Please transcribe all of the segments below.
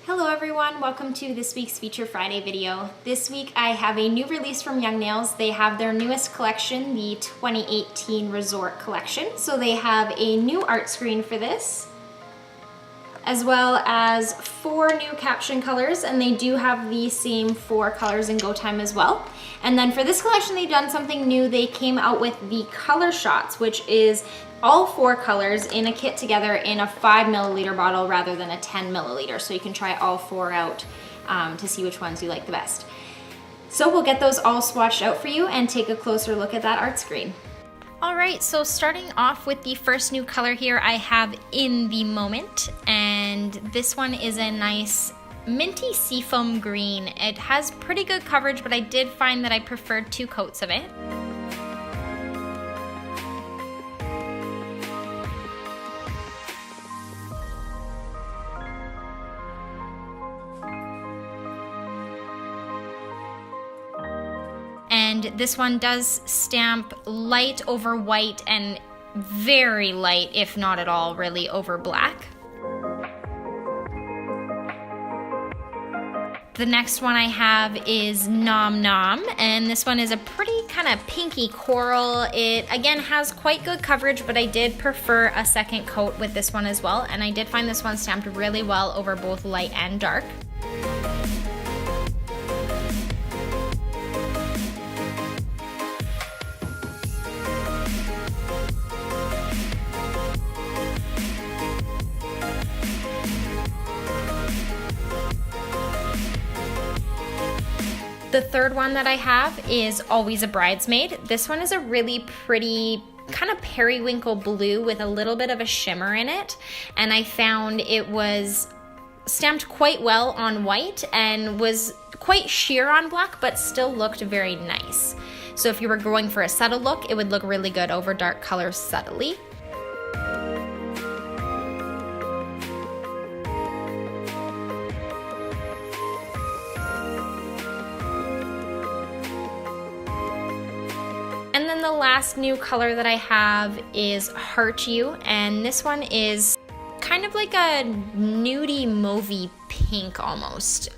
Hello everyone, welcome to this week's Feature Friday video. This week I have a new release from Young Nails. They have their newest collection, the 2018 Resort Collection. So they have a new art screen for this, as well as 4 new caption colors, and they do have the same 4 colors in Go Time as well. And then for this collection, they've done something new. They came out with the color shots, which is all 4 colors in a kit together in a 5 milliliter bottle rather than a 10 milliliter. So you can try all 4 out to see which ones you like the best. So we'll get those all swatched out for you and take a closer look at that art screen. All right, so starting off with the first new color here, I have In the Moment, and this one is a nice minty seafoam green. It has pretty good coverage, but I did find that I preferred 2 coats of it. And this one does stamp light over white and very light, if not at all, really, over black. The next one I have is Nom Nom, and this one is a pretty kind of pinky coral. It again has quite good coverage, but I did prefer a second coat with this one as well, and I did find this one stamped really well over both light and dark. The third one that I have is Always a Bridesmaid. This one is a really pretty kind of periwinkle blue with a little bit of a shimmer in it, and I found it was stamped quite well on white and was quite sheer on black, but still looked very nice. So if you were going for a subtle look, it would look really good over dark colors subtly. And then the last new color that I have is Hurt You, and this one is kind of like a nudie mauvey pink almost.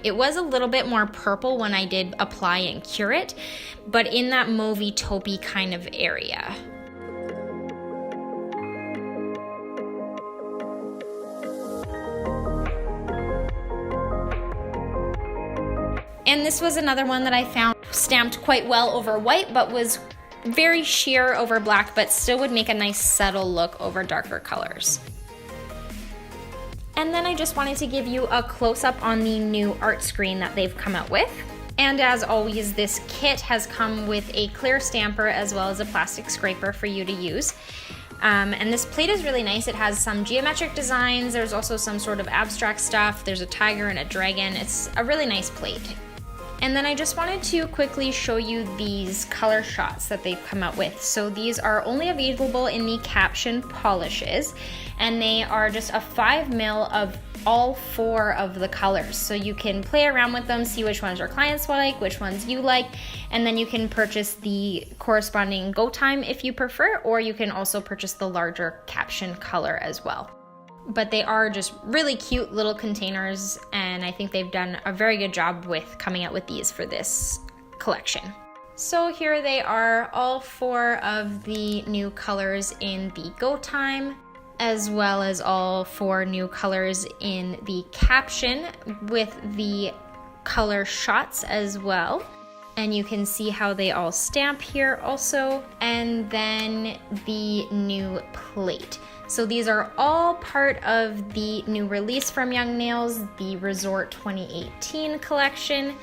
It was a little bit more purple when I did apply and cure it, but in that mauvey taupey kind of area. And this was another one that I found stamped quite well over white, but was very sheer over black, but still would make a nice subtle look over darker colors. And then I just wanted to give you a close-up on the new art screen that they've come out with. And as always, this kit has come with a clear stamper as well as a plastic scraper for you to use. And this plate is really nice. It has some geometric designs. There's also some sort of abstract stuff. There's a tiger and a dragon. It's a really nice plate. And then I just wanted to quickly show you these color shots that they've come out with. So these are only available in the Caption polishes, and they are just a 5 mil of all 4 of the colors. So you can play around with them, see which ones your clients like, which ones you like, and then you can purchase the corresponding Go Time if you prefer, or you can also purchase the larger Caption color as well. But they are just really cute little containers, and I think they've done a very good job with coming out with these for this collection. So here they are, all 4 of the new colors in the Go Time, as well as all 4 new colors in the Caption with the color shots as well. And you can see how they all stamp here also, and then the new plate. So these are all part of the new release from Young Nails, the Resort 2018 collection.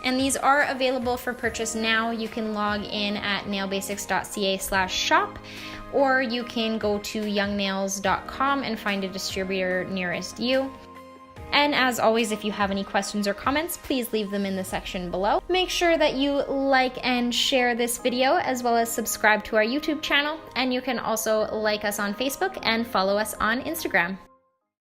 And these are available for purchase now. You can log in at nailbasics.ca/shop, or you can go to youngnails.com and find a distributor nearest you. And as always, if you have any questions or comments, please leave them in the section below. Make sure that you like and share this video, as well as subscribe to our YouTube channel. And you can also like us on Facebook and follow us on Instagram.